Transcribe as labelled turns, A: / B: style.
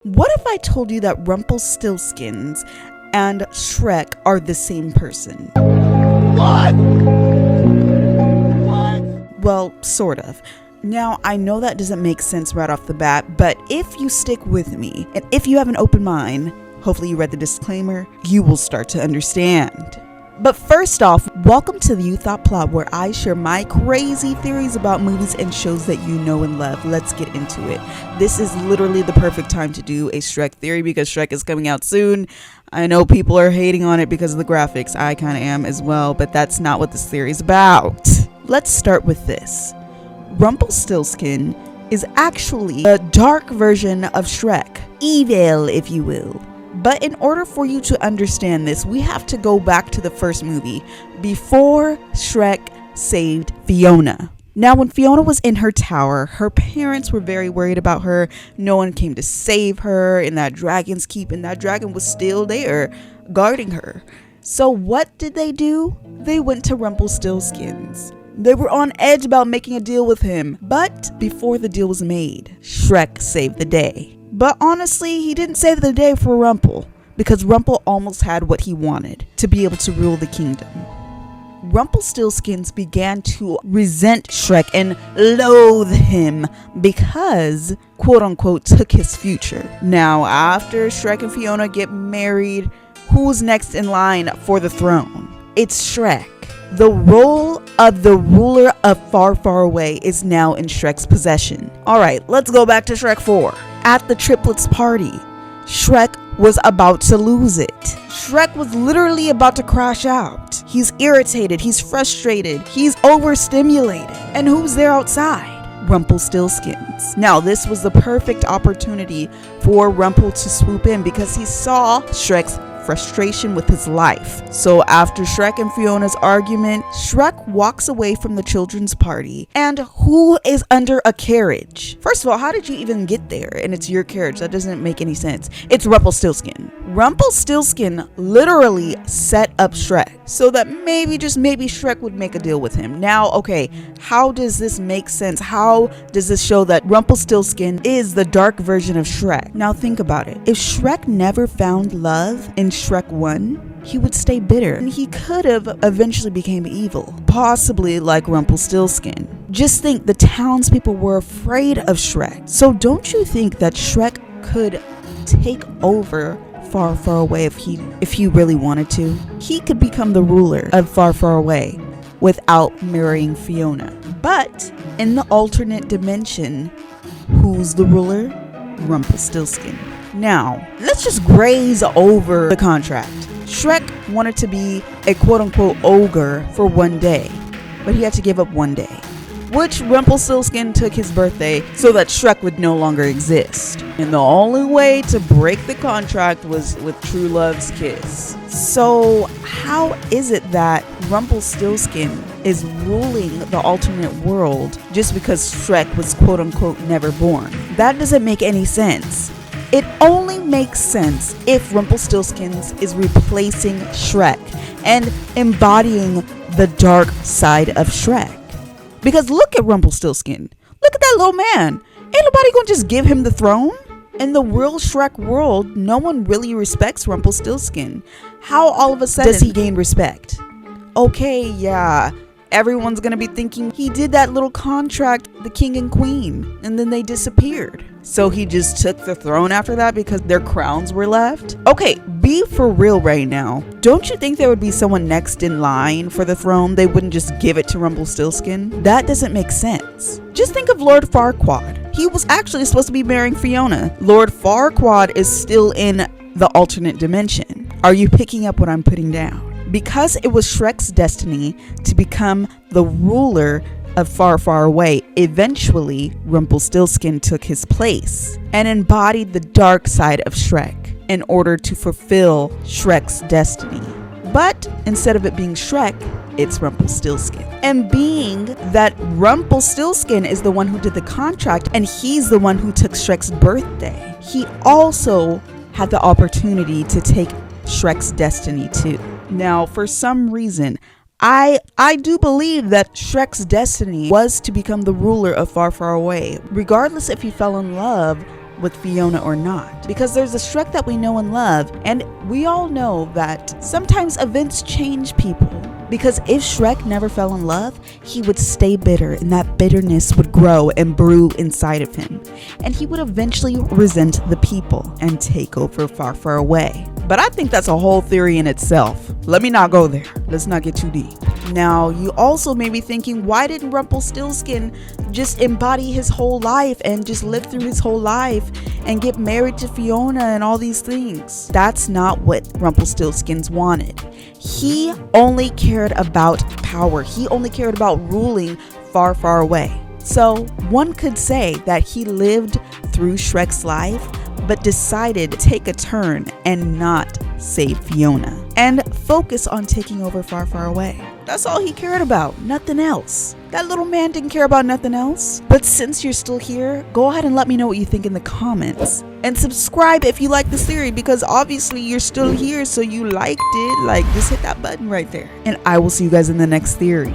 A: What if I told you that Rumpelstiltskins and Shrek are the same person?
B: What?
A: Well, sort of. Now, I know that doesn't make sense right off the bat, but if you stick with me, and if you have an open mind, hopefully you read the disclaimer, you will start to understand. But first off, welcome to the You Thought Plot, where I share my crazy theories about movies and shows that you know and love. Let's get into it. This is literally the perfect time to do a Shrek theory because Shrek is coming out soon. I know people are hating on it because of the graphics. I kind of am as well, but that's not what this theory is about. Let's start with this. Rumpelstiltskin is actually a dark version of Shrek. Evil, if you will. But in order for you to understand this, we have to go back to the first movie, before Shrek saved Fiona. Now, when Fiona was in her tower, her parents were very worried about her. No one came to save her in that dragon's keep, and that dragon was still there, guarding her. So what did they do? They went to Rumpelstiltskins. They were on edge about making a deal with him, but before the deal was made, Shrek saved the day. But honestly, he didn't save the day for Rumple, because Rumple almost had what he wanted, to be able to rule the kingdom. Rumpelstiltskins began to resent Shrek and loathe him because, quote unquote, took his future. Now, after Shrek and Fiona get married, who's next in line for the throne? It's Shrek. The role of the ruler of Far, Far Away is now in Shrek's possession. Alright, let's go back to Shrek 4. At the triplets party, Shrek was about to lose it. Shrek was literally about to crash out. He's irritated, he's frustrated, he's overstimulated. And who's there outside? Rumpelstiltskins. Now, this was the perfect opportunity for Rumple to swoop in because he saw Shrek's frustration with his life. So after Shrek and Fiona's argument, Shrek walks away from the children's party. And who is under a carriage? First of all, how did you even get there? And it's your carriage. That doesn't make any sense. It's Rumpelstiltskin. Rumpelstiltskin literally set up Shrek so that maybe, just maybe, Shrek would make a deal with him. Now, okay, how does this make sense? How does this show that Rumpelstiltskin is the dark version of Shrek? Now think about it. If Shrek never found love in Shrek 1, he would stay bitter, and he could have eventually became evil, possibly like Rumpelstiltskin. Just think, the townspeople were afraid of Shrek. So don't you think that Shrek could take over Far, Far Away if he really wanted to? He could become the ruler of Far, Far Away without marrying Fiona. But in the alternate dimension, who's the ruler? Rumpelstiltskin. Now, let's just graze over the contract. Shrek wanted to be a quote-unquote ogre for one day, but he had to give up one day, which Rumpelstiltskin took his birthday so that Shrek would no longer exist. And the only way to break the contract was with true love's kiss. So how is it that Rumpelstiltskin is ruling the alternate world just because Shrek was quote-unquote never born? That doesn't make any sense. It only makes sense if Rumpelstiltskins is replacing Shrek and embodying the dark side of Shrek. Because look at Rumpelstiltskin. Look at that little man. Ain't nobody gonna just give him the throne. In the real Shrek world, no one really respects Rumpelstiltskin. How all of a sudden does he gain respect? Okay, yeah, everyone's gonna be thinking he did that little contract, the king and queen, and then they disappeared. So he just took the throne after that because their crowns were left? Okay, be for real right now. Don't you think there would be someone next in line for the throne? They wouldn't just give it to Rumpelstiltskin? That doesn't make sense. Just think of Lord Farquaad. He was actually supposed to be marrying Fiona. Lord Farquaad is still in the alternate dimension. Are you picking up what I'm putting down? Because it was Shrek's destiny to become the ruler of Far, Far Away, eventually Rumpelstiltskin took his place and embodied the dark side of Shrek in order to fulfill Shrek's destiny. But instead of it being Shrek, it's Rumpelstiltskin. And being that Rumpelstiltskin is the one who did the contract and he's the one who took Shrek's birthday, he also had the opportunity to take Shrek's destiny too. Now, for some reason, I do believe that Shrek's destiny was to become the ruler of Far, Far Away. Regardless if he fell in love with Fiona or not. Because there's a Shrek that we know and love, and we all know that sometimes events change people. Because if Shrek never fell in love, he would stay bitter, and that bitterness would grow and brew inside of him. And he would eventually resent the people and take over Far, Far Away. But I think that's a whole theory in itself. Let me not go there. Let's not get too deep. Now, you also may be thinking, why didn't Rumpelstiltskin just embody his whole life and just live through his whole life and get married to Fiona and all these things? That's not what Rumpelstiltskins wanted. He only cared about power. He only cared about ruling Far, Far Away. So one could say that he lived through Shrek's life, but decided to take a turn and not save Fiona and focus on taking over Far, Far Away. That's all he cared about, nothing else. That little man didn't care about nothing else. But since you're still here, go ahead and let me know what you think in the comments. And subscribe if you like this theory, because obviously you're still here, so you liked it. Like, just hit that button right there. And I will see you guys in the next theory.